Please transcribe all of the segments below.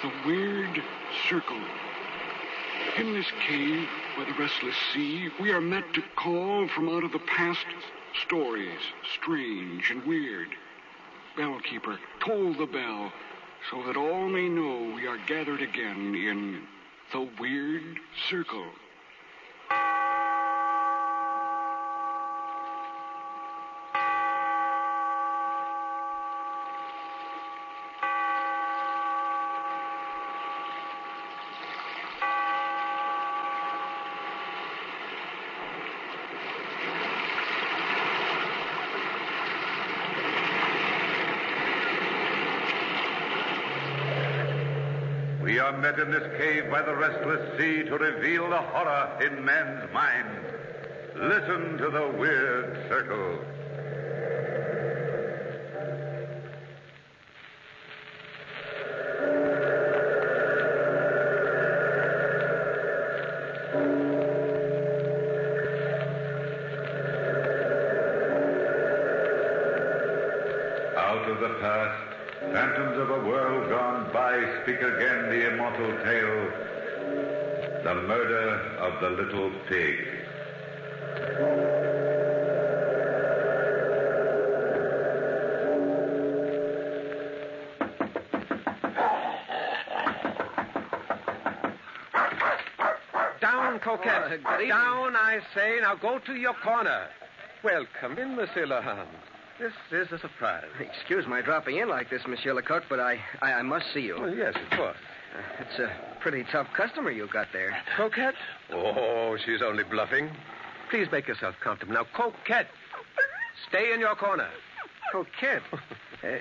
The Weird Circle. In this cave by the restless sea, we are met to call from out of the past stories, strange and weird. Bellkeeper, toll the bell, so that all may know we are gathered again in the Weird Circle. We are met in this cave by the restless sea to reveal the horror in man's mind. Listen to the Weird Circle. Out of the past, phantoms of a world gone by speak again the immortal tale, the murder of the little pig. Down, Coquette. Down, I say. Now go to your corner. Welcome in, Monsieur Lahan. This is a surprise. Excuse my dropping in like this, Monsieur Lecoq, but I must see you. Well, yes, of course. It's a pretty tough customer you got there. Coquette? Oh, she's only bluffing. Please make yourself comfortable. Now, Coquette, stay in your corner. Coquette?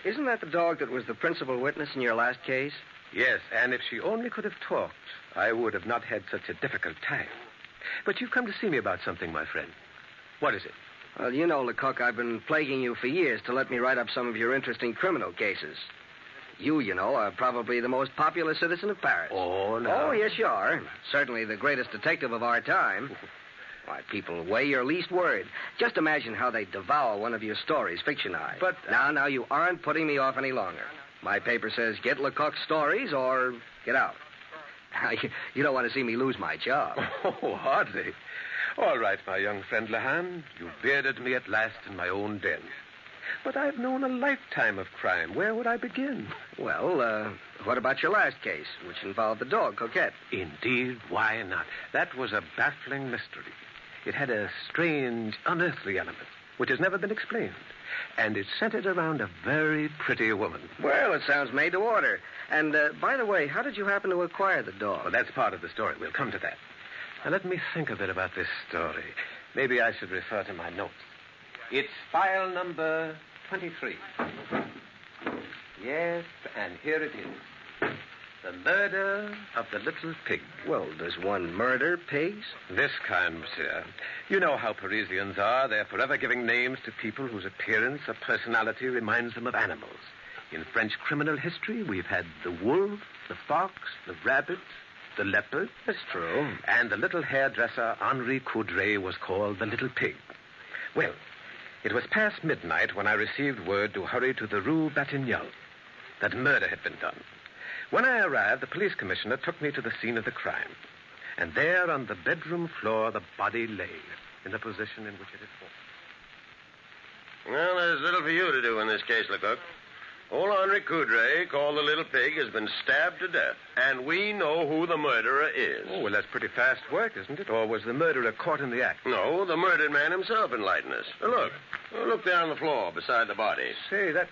Isn't that the dog that was the principal witness in your last case? Yes, and if she only could have talked, I would have not had such a difficult time. But you've come to see me about something, my friend. What is it? Well, you know, Lecoq, I've been plaguing you for years to let me write up some of your interesting criminal cases. You know, are probably the most popular citizen of Paris. Oh, no. Oh, yes, you are. Certainly the greatest detective of our time. Why, people weigh your least word. Just imagine how they devour one of your stories, fictionized. But... Now, you aren't putting me off any longer. My paper says get Lecoq's stories or get out. You don't want to see me lose my job. Oh, hardly. All right, my young friend Lahan, you bearded me at last in my own den. But I've known a lifetime of crime. Where would I begin? Well, what about your last case, which involved the dog, Coquette? Indeed, why not? That was a baffling mystery. It had a strange, unearthly element, which has never been explained. And it centered around a very pretty woman. Well, it sounds made to order. And, by the way, how did you happen to acquire the dog? Well, that's part of the story. We'll come to that. Now, let me think a bit about this story. Maybe I should refer to my notes. It's file number 23. Yes, and here it is. The murder of the little pig. Well, does one murder pigs? This kind, monsieur. You know how Parisians are. They're forever giving names to people whose appearance or personality reminds them of animals. In French criminal history, we've had the wolf, the fox, the rabbit, the leopard. That's true. And the little hairdresser, Henri Coudray, was called the little pig. Well, it was past midnight when I received word to hurry to the Rue Batignolles. That murder had been done. When I arrived, the police commissioner took me to the scene of the crime. And there on the bedroom floor, the body lay in the position in which it had fallen. Well, there's little for you to do in this case, Lecoq. Old Henri Coudray, called the Little Pig, has been stabbed to death, and we know who the murderer is. Oh, well, that's pretty fast work, isn't it? Or was the murderer caught in the act? No, the murdered man himself enlightened us. Look there on the floor beside the body. Say, that's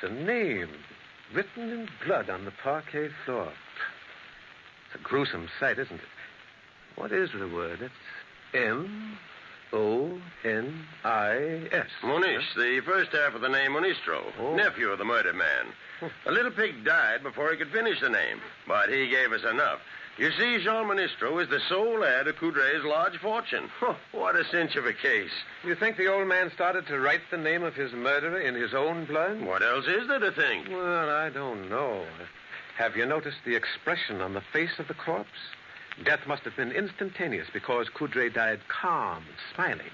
a name written in blood on the parquet floor. It's a gruesome sight, isn't it? What is the word? It's M-O-N-I-S. Monish, the first half of the name Monistro, nephew of the murdered man. The Little Pig died before he could finish the name, but he gave us enough. You see, Jean Monistro is the sole heir to Coudray's large fortune. What a cinch of a case. You think the old man started to write the name of his murderer in his own blood? What else is there to think? Well, I don't know. Have you noticed the expression on the face of the corpse? Death must have been instantaneous because Coudray died calm and smiling.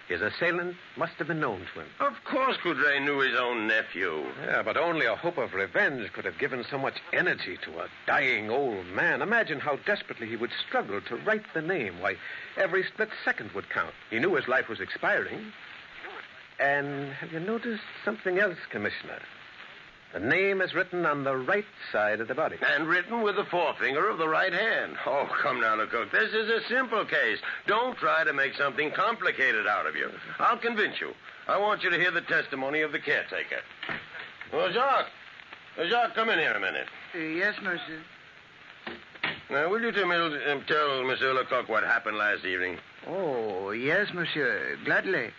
His assailant must have been known to him. Of course Coudray knew his own nephew. Yeah, but only a hope of revenge could have given so much energy to a dying old man. Imagine how desperately he would struggle to write the name. Why, every split second would count. He knew his life was expiring. And have you noticed something else, Commissioner? The name is written on the right side of the body. And written with the forefinger of the right hand. Oh, come now, Lecoq. This is a simple case. Don't try to make something complicated out of you. I'll convince you. I want you to hear the testimony of the caretaker. Well, Jacques. Jacques, come in here a minute. Yes, monsieur. Now, will you tell Monsieur Lecoq what happened last evening? Oh, yes, monsieur. Gladly.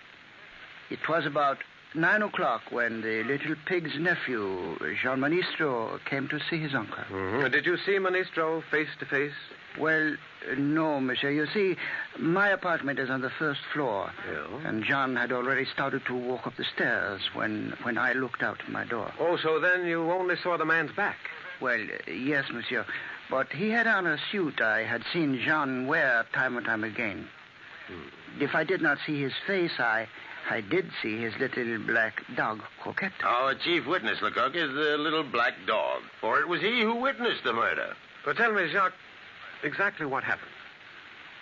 It was about 9 o'clock when the little pig's nephew, Jean Ministro, came to see his uncle. Mm-hmm. Did you see Ministro face to face? Well, no, monsieur. You see, my apartment is on the first floor. Yeah. And John had already started to walk up the stairs when I looked out my door. Oh, so then you only saw the man's back? Well, yes, monsieur. But he had on a suit I had seen Jean wear time and time again. If I did not see his face, I did see his little black dog, Coquette. Our chief witness, Lecoq, is the little black dog. For it was he who witnessed the murder. But tell me, Jacques, exactly what happened.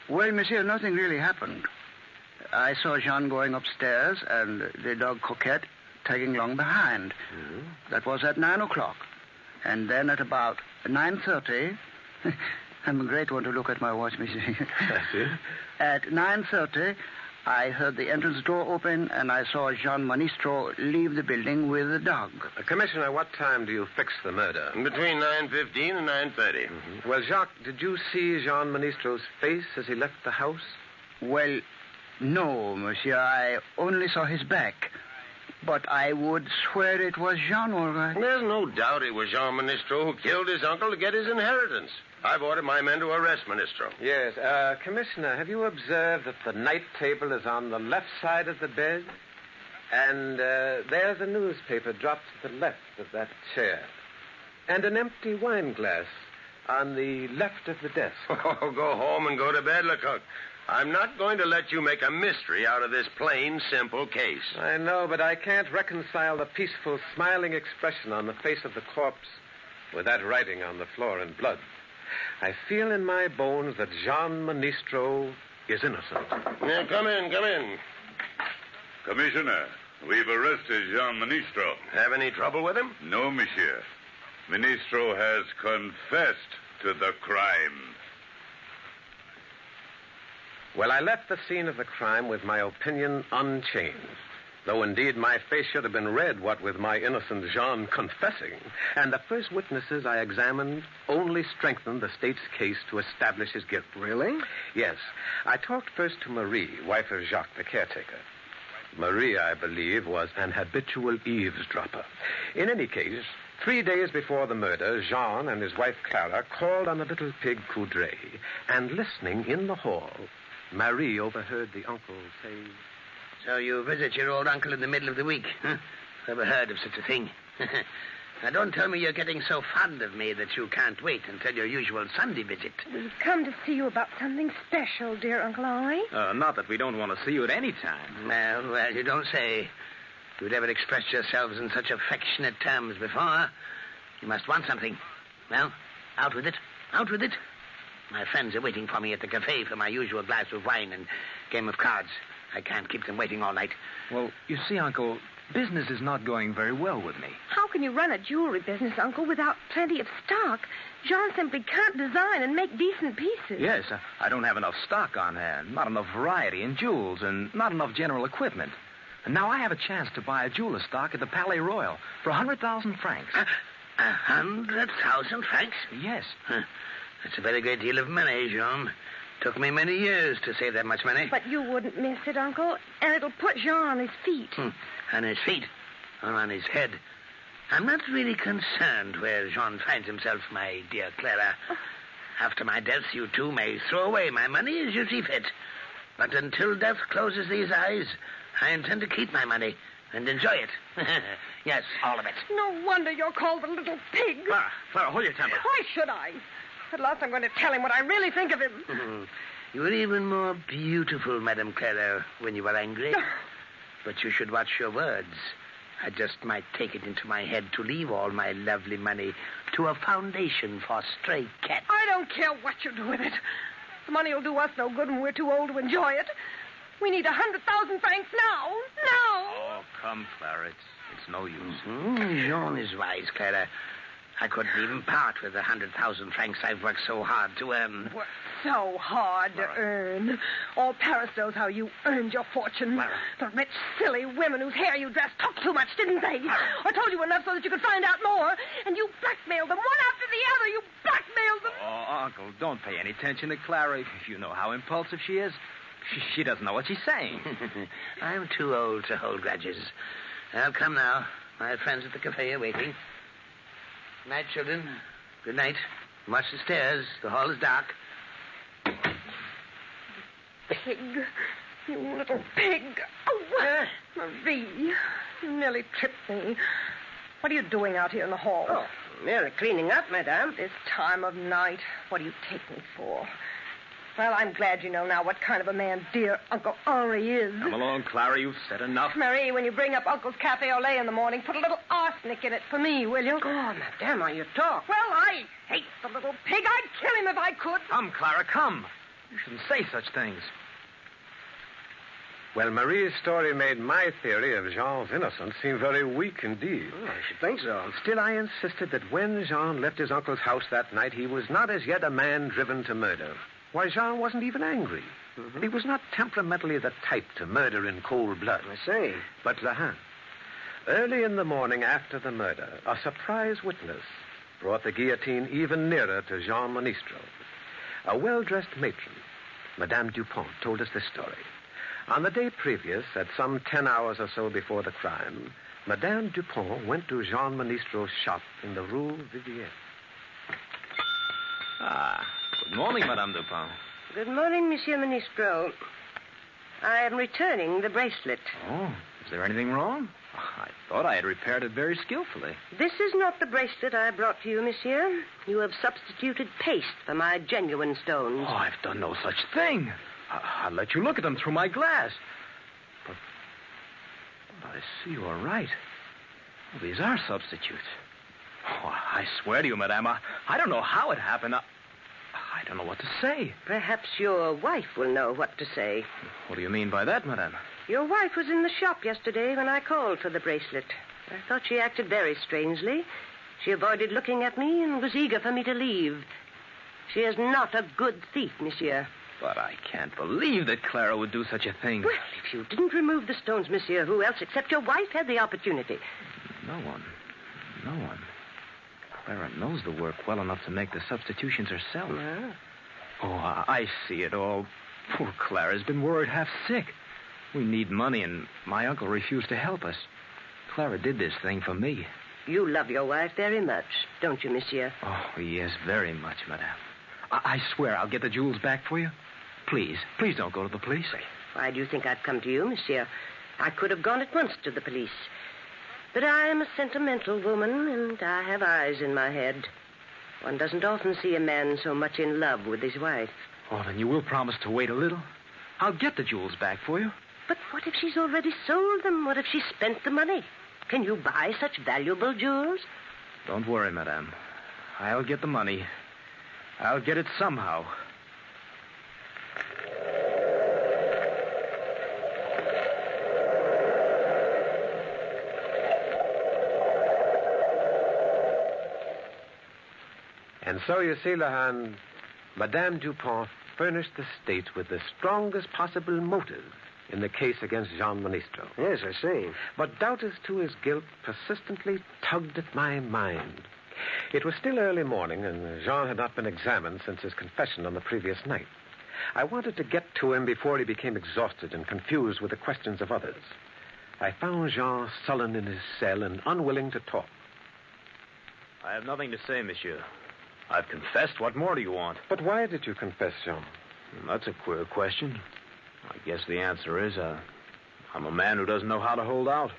Well, monsieur, nothing really happened. I saw Jean going upstairs and the dog Coquette tagging along behind. Mm-hmm. That was at 9 o'clock. And then at about 9:30... I'm a great one to look at my watch, monsieur. At 9:30, I heard the entrance door open, and I saw Jean Ministro leave the building with the dog. Commissioner, what time do you fix the murder? Between 9:15 and 9:30. Mm-hmm. Well, Jacques, did you see Jean Ministro's face as he left the house? Well, no, monsieur. I only saw his back. But I would swear it was Jean, all right. There's no doubt it was Jean Ministro who killed his uncle to get his inheritance. I've ordered my men to arrest Ministro. Yes. Commissioner, have you observed that the night table is on the left side of the bed? And there's a newspaper dropped to the left of that chair. And an empty wine glass on the left of the desk. Oh, go home and go to bed, Lecoq. I'm not going to let you make a mystery out of this plain, simple case. I know, but I can't reconcile the peaceful, smiling expression on the face of the corpse with that writing on the floor in blood. I feel in my bones that Jean Ministro is innocent. Yeah, come in. Commissioner, we've arrested Jean Ministro. Have any trouble with him? No, monsieur. Ministro has confessed to the crime. Well, I left the scene of the crime with my opinion unchanged. Though, indeed, my face should have been red, what with my innocent Jean confessing. And the first witnesses I examined only strengthened the state's case to establish his guilt. Really? Yes. I talked first to Marie, wife of Jacques, the caretaker. Marie, I believe, was an habitual eavesdropper. In any case, 3 days before the murder, Jean and his wife Clara called on the little pig Coudray, and listening in the hall, Marie overheard the uncle say... So you visit your old uncle in the middle of the week, huh? Never heard of such a thing. Now, don't tell me you're getting so fond of me that you can't wait until your usual Sunday visit. We've come to see you about something special, dear Uncle Henri. Not that we don't want to see you at any time. Well, you don't say. You'd ever expressed yourselves in such affectionate terms before. You must want something. Well, out with it. Out with it. My friends are waiting for me at the cafe for my usual glass of wine and game of cards. I can't keep them waiting all night. Well, you see, Uncle, business is not going very well with me. How can you run a jewelry business, Uncle, without plenty of stock? John simply can't design and make decent pieces. Yes, I don't have enough stock on hand, not enough variety in jewels, and not enough general equipment. And now I have a chance to buy a jeweler's stock at the Palais Royal for 100,000 francs. 100,000 francs? Yes. That's a very great deal of money, Jean. Took me many years to save that much money. But you wouldn't miss it, Uncle, and it'll put Jean on his feet. On his feet? Or on his head? I'm not really concerned where Jean finds himself, my dear Clara. After my death, you two may throw away my money as you see fit. But until death closes these eyes, I intend to keep my money and enjoy it. Yes, all of it. No wonder you're called the little pig. Clara, hold your temper. Why should I? At last I'm going to tell him what I really think of him. You were even more beautiful, Madame Clara, when you were angry. But you should watch your words. I just might take it into my head to leave all my lovely money to a foundation for stray cats. I don't care what you do with it. The money will do us no good when we're too old to enjoy it. We need 100,000 francs now. Now! Oh, come, Clara. It's no use. Mm-hmm. Jean is wise, Clara. I couldn't even part with the 100,000 francs I've worked so hard to earn. Worked so hard to earn. All Paris knows how you earned your fortune. Clara. The rich, silly women whose hair you dressed talked too much, didn't they? I told you enough so that you could find out more. And you blackmailed them one after the other. You blackmailed them. Oh, Uncle, don't pay any attention to Clara. You know how impulsive she is. She doesn't know what she's saying. I'm too old to hold grudges. I'll come now. My friends at the cafe are waiting. Good night, children. Good night. Watch the stairs. The hall is dark. Pig. You little pig. Oh, Marie, you nearly tripped me. What are you doing out here in the hall? Oh, merely cleaning up, madame. This time of night, what do you take me for? Well, I'm glad you know now what kind of a man dear Uncle Henri is. Come along, Clara. You've said enough. Marie, when you bring up Uncle's cafe au lait in the morning, put a little arsenic in it for me, will you? Oh, madame, how you talk. Well, I hate the little pig. I'd kill him if I could. Come, Clara, come. You shouldn't say such things. Well, Marie's story made my theory of Jean's innocence seem very weak indeed. Oh, I should think so. Still, I insisted that when Jean left his uncle's house that night, he was not as yet a man driven to murder. Why, Jean wasn't even angry. Mm-hmm. He was not temperamentally the type to murder in cold blood. I say. But Lahan, early in the morning after the murder, a surprise witness brought the guillotine even nearer to Jean Monistro. A well-dressed matron, Madame Dupont, told us this story. On the day previous, at some 10 hours or so before the crime, Madame Dupont went to Jean Monistro's shop in the Rue Vivienne. Ah, good morning, Madame Dupont. Good morning, Monsieur Ministro. I am returning the bracelet. Oh, is there anything wrong? I thought I had repaired it very skillfully. This is not the bracelet I brought to you, monsieur. You have substituted paste for my genuine stones. Oh, I've done no such thing. I'll let you look at them through my glass. But I see you are right. Well, these are substitutes. Oh, I swear to you, madame, I don't know how it happened. I don't know what to say. Perhaps your wife will know what to say. What do you mean by that, madame? Your wife was in the shop yesterday when I called for the bracelet. I thought she acted very strangely. She avoided looking at me and was eager for me to leave. She is not a good thief, monsieur. But I can't believe that Clara would do such a thing. Well, if you didn't remove the stones, monsieur, who else except your wife had the opportunity? No one. Clara knows the work well enough to make the substitutions herself. Yeah. Oh, I see it all. Poor Clara's been worried half sick. We need money, and my uncle refused to help us. Clara did this thing for me. You love your wife very much, don't you, monsieur? Oh, yes, very much, madame. I swear I'll get the jewels back for you. Please don't go to the police. Why do you think I've come to you, monsieur? I could have gone at once to the police. But I am a sentimental woman, and I have eyes in my head. One doesn't often see a man so much in love with his wife. Oh, then you will promise to wait a little? I'll get the jewels back for you. But what if she's already sold them? What if she spent the money? Can you buy such valuable jewels? Don't worry, madame. I'll get the money. I'll get it somehow. And so you see, Lahan, Madame Dupont furnished the state with the strongest possible motive in the case against Jean Monistro. Yes, I see. But doubt as to his guilt persistently tugged at my mind. It was still early morning, and Jean had not been examined since his confession on the previous night. I wanted to get to him before he became exhausted and confused with the questions of others. I found Jean sullen in his cell and unwilling to talk. I have nothing to say, monsieur. I've confessed. What more do you want? But why did you confess, Jean? That's a queer question. I guess the answer is I'm a man who doesn't know how to hold out.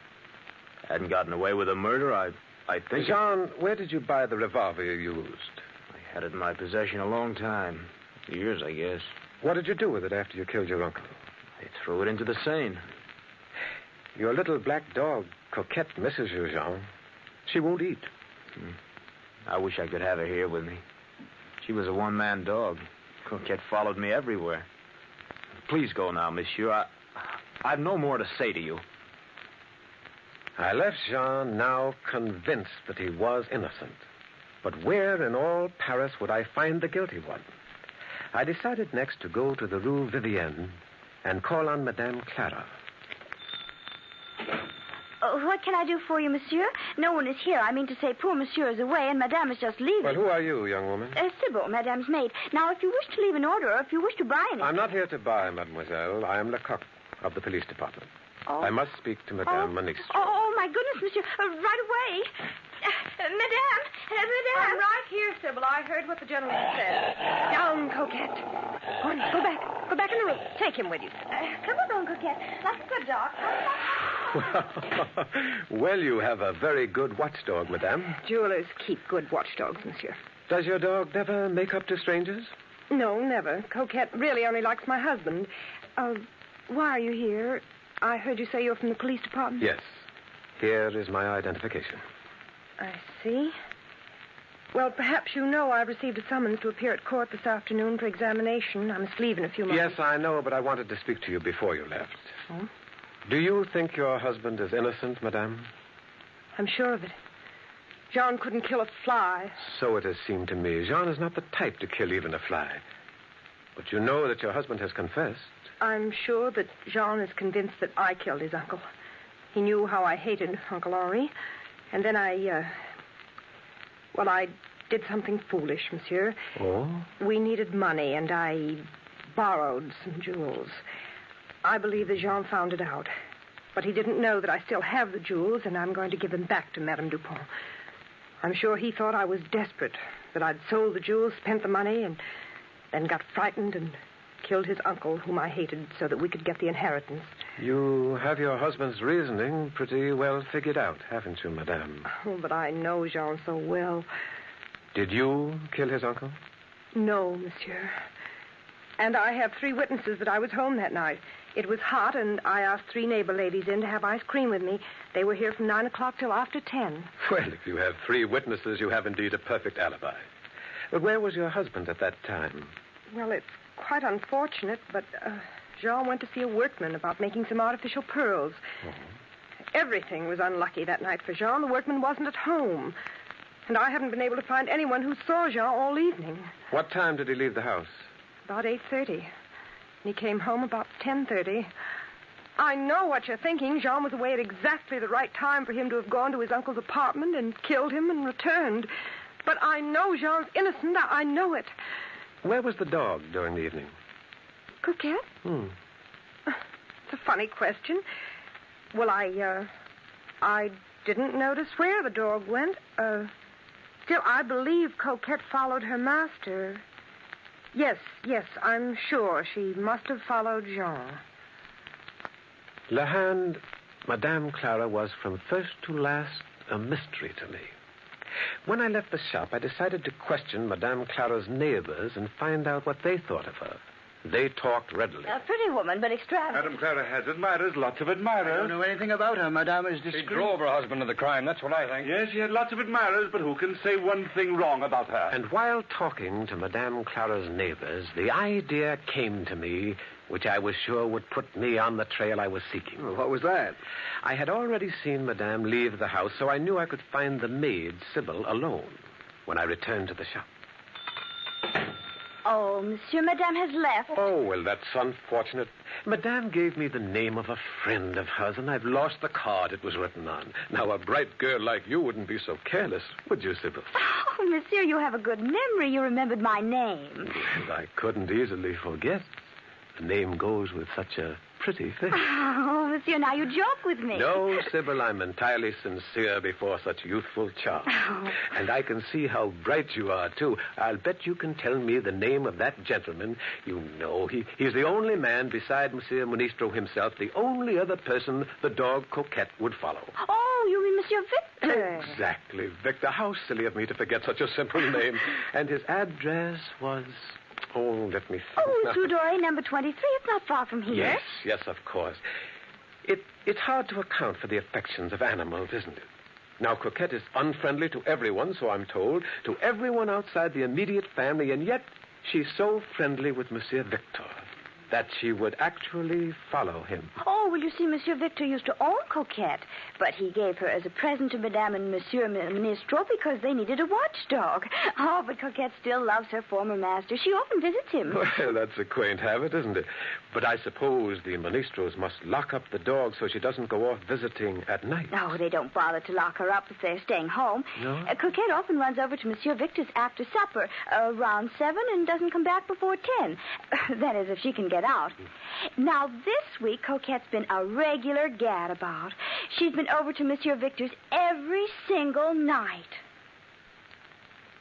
I hadn't gotten away with a murder. I think... Jean, where did you buy the revolver you used? I had it in my possession a long time. Years, I guess. What did you do with it after you killed your uncle? They threw it into the Seine. Your little black dog, Coquette, misses you, Jean. She won't eat. I wish I could have her here with me. She was a one-man dog. Coquette followed me everywhere. Please go now, monsieur. I've no more to say to you. I left Jean now convinced that he was innocent. But where in all Paris would I find the guilty one? I decided next to go to the Rue Vivienne and call on Madame Clara. What can I do for you, monsieur? No one is here. I mean to say, poor monsieur is away, and madame is just leaving. Well, who are you, young woman? Sybil, madame's maid. Now, if you wish to leave an order, or if you wish to buy anything... I'm not here to buy, mademoiselle. I am Lecoq of the police department. Oh. I must speak to Madame Monistro. Oh, my goodness, monsieur. Right away. Madame. I'm right here, Sybil. I heard what the gentleman said. Down, Coquette. Go back. Go back in the room. Take him with you. Come along, Coquette. Like a good dog. Well, you have a very good watchdog, madame. Jewelers keep good watchdogs, monsieur. Does your dog never make up to strangers? No, never. Coquette really only likes my husband. Why are you here? I heard you say you're from the police department. Yes. Here is my identification. I see. Well, perhaps you know I received a summons to appear at court this afternoon for examination. I must leave in a few moments. Yes, I know, but I wanted to speak to you before you left. Oh? Do you think your husband is innocent, madame? I'm sure of it. Jean couldn't kill a fly. So it has seemed to me. Jean is not the type to kill even a fly. But you know that your husband has confessed. I'm sure that Jean is convinced that I killed his uncle. He knew how I hated Uncle Henri. And then I did something foolish, monsieur. Oh? We needed money, and I borrowed some jewels. I believe that Jean found it out. But he didn't know that I still have the jewels, and I'm going to give them back to Madame Dupont. I'm sure he thought I was desperate, that I'd sold the jewels, spent the money, and then got frightened and killed his uncle, whom I hated, so that we could get the inheritance. You have your husband's reasoning pretty well figured out, haven't you, madame? Oh, but I know Jean so well. Did you kill his uncle? No, monsieur. And I have 3 witnesses that I was home that night. It was hot, and I asked 3 neighbor ladies in to have ice cream with me. They were here from 9 o'clock till after 10. Well, if you have 3 witnesses, you have indeed a perfect alibi. But where was your husband at that time? Well, it's quite unfortunate, but Jean went to see a workman about making some artificial pearls. Oh. Everything was unlucky that night for Jean. The workman wasn't at home. And I haven't been able to find anyone who saw Jean all evening. What time did he leave the house? About 8:30. And he came home about 10:30. I know what you're thinking. Jean was away at exactly the right time for him to have gone to his uncle's apartment and killed him and returned. But I know Jean's innocent. I know it. Where was the dog during the evening? Coquette? It's a funny question. Well, I didn't notice where the dog went. Still, I believe Coquette followed her master. Yes, I'm sure she must have followed Jean. La Hand, Madame Clara was from first to last a mystery to me. When I left the shop, I decided to question Madame Clara's neighbors and find out what they thought of her. They talked readily. A pretty woman, but extravagant. Madame Clara has admirers, lots of admirers. I don't know anything about her. Madame is discreet. She drove her husband to the crime, that's what I think. Yes, she had lots of admirers, but who can say one thing wrong about her? And while talking to Madame Clara's neighbors, the idea came to me, which I was sure would put me on the trail I was seeking. Well, what was that? I had already seen Madame leave the house, so I knew I could find the maid, Sybil, alone when I returned to the shop. Oh, monsieur, madame has left. Oh, well, that's unfortunate. Madame gave me the name of a friend of hers, and I've lost the card it was written on. Now, a bright girl like you wouldn't be so careless, would you, Sybil? Oh, monsieur, you have a good memory. You remembered my name. Yes, I couldn't easily forget. The name goes with such a pretty face. Oh, monsieur, now you joke with me. No, Sybil, I'm entirely sincere before such youthful charm. Oh. And I can see how bright you are, too. I'll bet you can tell me the name of that gentleman. You know, he's the only man beside Monsieur Monistro himself, the only other person the dog Coquette would follow. Oh, you mean Monsieur Victor? Exactly, Victor. How silly of me to forget such a simple name. And his address was... Oh, let me think. Oh, Rue Doré, number 23. It's not far from here. Yes, of course. It's hard to account for the affections of animals, isn't it? Now, Coquette is unfriendly to everyone, so I'm told, to everyone outside the immediate family, and yet she's so friendly with Monsieur Victor that she would actually follow him. Oh, well, you see, Monsieur Victor used to own Coquette, but he gave her as a present to Madame and Monsieur Ministro because they needed a watchdog. Oh, but Coquette still loves her former master. She often visits him. Well, that's a quaint habit, isn't it? But I suppose the Ministros must lock up the dog so she doesn't go off visiting at night. Oh, they don't bother to lock her up if they're staying home. No? Coquette often runs over to Monsieur Victor's after supper, around 7, and doesn't come back before 10. That is, if she can get out. Now, this week, Coquette's been a regular gadabout. She's been over to Monsieur Victor's every single night.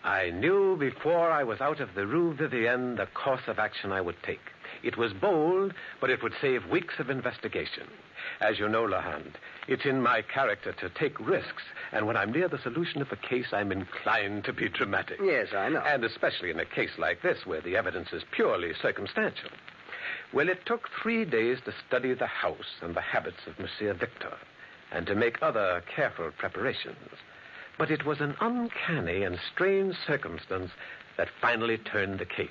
I knew before I was out of the Rue Vivienne the course of action I would take. It was bold, but it would save weeks of investigation. As you know, Lahand, it's in my character to take risks, and when I'm near the solution of a case, I'm inclined to be dramatic. Yes, I know. And especially in a case like this, where the evidence is purely circumstantial. Well, it took 3 days to study the house and the habits of Monsieur Victor, and to make other careful preparations. But it was an uncanny and strange circumstance that finally turned the case.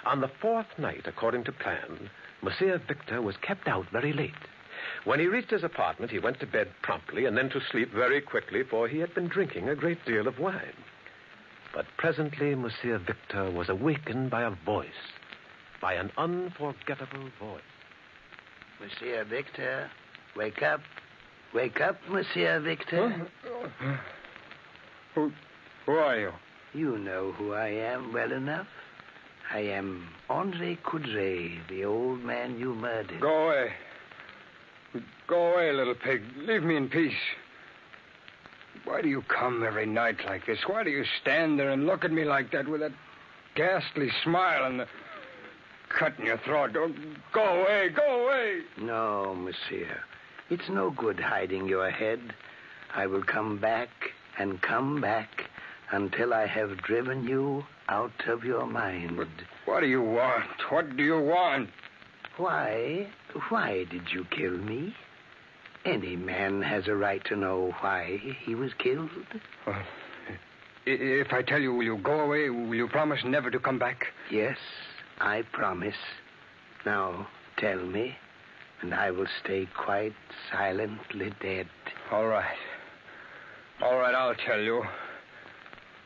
On the 4th night, according to plan, Monsieur Victor was kept out very late. When he reached his apartment, he went to bed promptly and then to sleep very quickly, for he had been drinking a great deal of wine. But presently, Monsieur Victor was awakened by a voice, by an unforgettable voice. Monsieur Victor, wake up. Wake up, Monsieur Victor. Who are you? You know who I am well enough. I am André Coudray, the old man you murdered. Go away. Go away, little pig. Leave me in peace. Why do you come every night like this? Why do you stand there and look at me like that with that ghastly smile and the cut in your throat? Don't go away. Go away. No, monsieur. It's no good hiding your head. I will come back and come back until I have driven you out of your mind. But what do you want? What do you want? Why did you kill me? Any man has a right to know why he was killed. If I tell you, will you go away? Will you promise never to come back? Yes, I promise. Now, tell me, and I will stay quite silently dead. All right. All right, I'll tell you.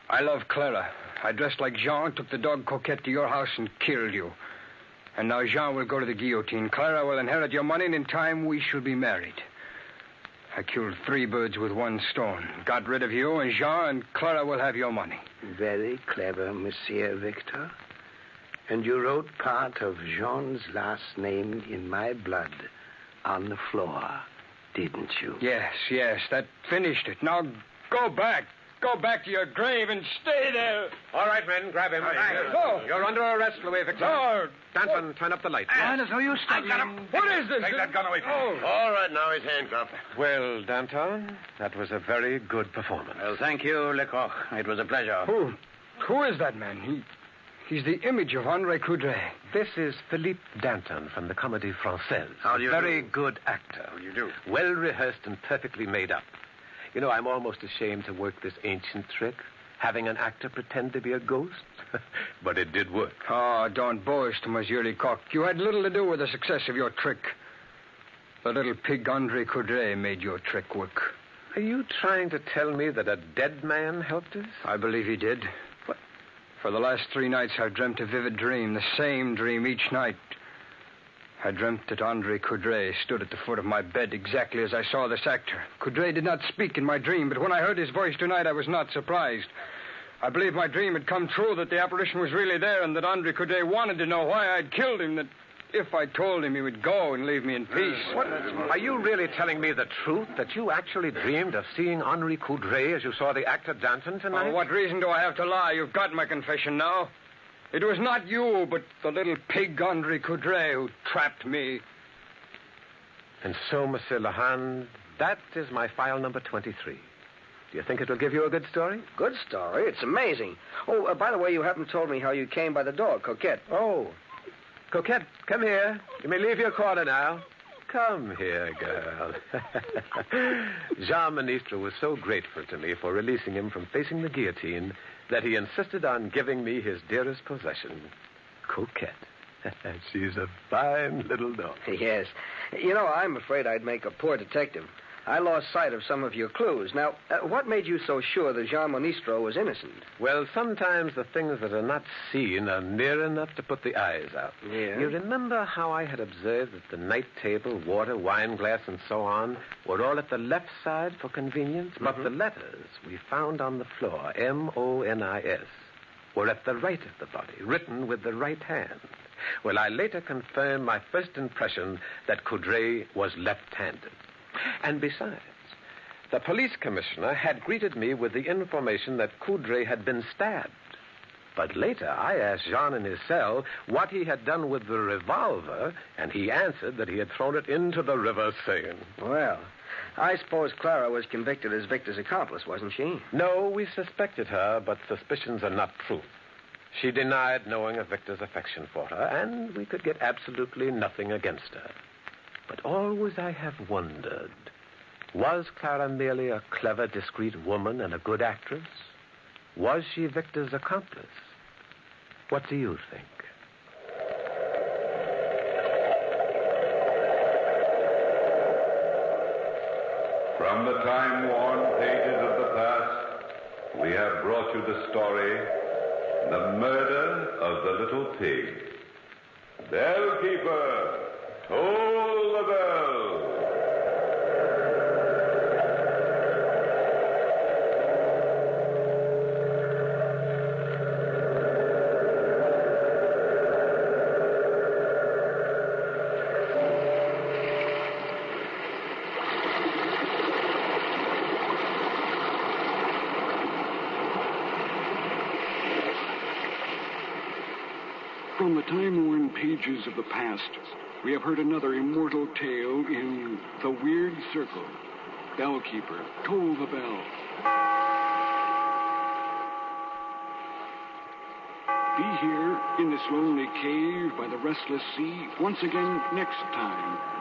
I love Clara. I dressed like Jean, took the dog Coquette to your house and killed you. And now Jean will go to the guillotine. Clara will inherit your money, and in time we shall be married. I killed 3 birds with 1 stone. Got rid of you, and Jean and Clara will have your money. Very clever, Monsieur Victor. And you wrote part of Jean's last name in my blood on the floor, didn't you? Yes, that finished it. Now go back. Go back to your grave and stay there. All right, men, grab him. Go. You're under arrest, Louis Victor. No. Danton, turn up the light. There's no use stopping him. What is this? Take that gun away from me. All right, now he's handcuffed. Well, Danton, that was a very good performance. Well, thank you, Lecoq. It was a pleasure. Who is that man? He's the image of André Coudray. This is Philippe Danton from the Comédie Française. How do you Very do? good actor. How do you do? Well rehearsed and perfectly made up. You know, I'm almost ashamed to work this ancient trick, having an actor pretend to be a ghost. But it did work. Oh, don't boast, Monsieur Lecoq. You had little to do with the success of your trick. The little pig André Coudray made your trick work. Are you trying to tell me that a dead man helped us? I believe he did. What? For the last 3 nights, I've dreamt a vivid dream, the same dream each night. I dreamt that André Coudray stood at the foot of my bed exactly as I saw this actor. Coudray did not speak in my dream, but when I heard his voice tonight, I was not surprised. I believed my dream had come true, that the apparition was really there, and that André Coudray wanted to know why I'd killed him, that if I told him, he would go and leave me in peace. What? Are you really telling me the truth, that you actually dreamed of seeing Henri Coudray as you saw the actor Danton tonight? Oh, what reason do I have to lie? You've got my confession now. It was not you, but the little pig André Coudray who trapped me. And so, Monsieur Lahand, that is my file number 23. Do you think it will give you a good story? Good story? It's amazing. Oh, by the way, you haven't told me how you came by the dog, Coquette. Oh. Coquette, come here. You may leave your corner now. Come here, girl. Jean Ministre was so grateful to me for releasing him from facing the guillotine that he insisted on giving me his dearest possession, Coquette. She's a fine little dog. Yes. You know, I'm afraid I'd make a poor detective. I lost sight of some of your clues. Now, what made you so sure that Jean Ministro was innocent? Well, sometimes the things that are not seen are near enough to put the eyes out. Yeah? You remember how I had observed that the night table, water, wine glass, and so on were all at the left side for convenience? Mm-hmm. But the letters we found on the floor, M-O-N-I-S, were at the right of the body, written with the right hand. Well, I later confirmed my first impression that Coudray was left-handed. And besides, the police commissioner had greeted me with the information that Coudray had been stabbed. But later, I asked Jean in his cell what he had done with the revolver, and he answered that he had thrown it into the river Seine. Well, I suppose Clara was convicted as Victor's accomplice, wasn't she? No, we suspected her, but suspicions are not proof. She denied knowing of Victor's affection for her, and we could get absolutely nothing against her. But always I have wondered, was Clara merely a clever, discreet woman and a good actress? Was she Victor's accomplice? What do you think? From the time-worn pages of the past, we have brought you the story, The Murder of the Little Pig. Bellkeeper, toll the bell. From the time-worn pages of the past, we have heard another immortal tale in The Weird Circle. Bellkeeper, toll the bell. Be here in this lonely cave by the restless sea once again next time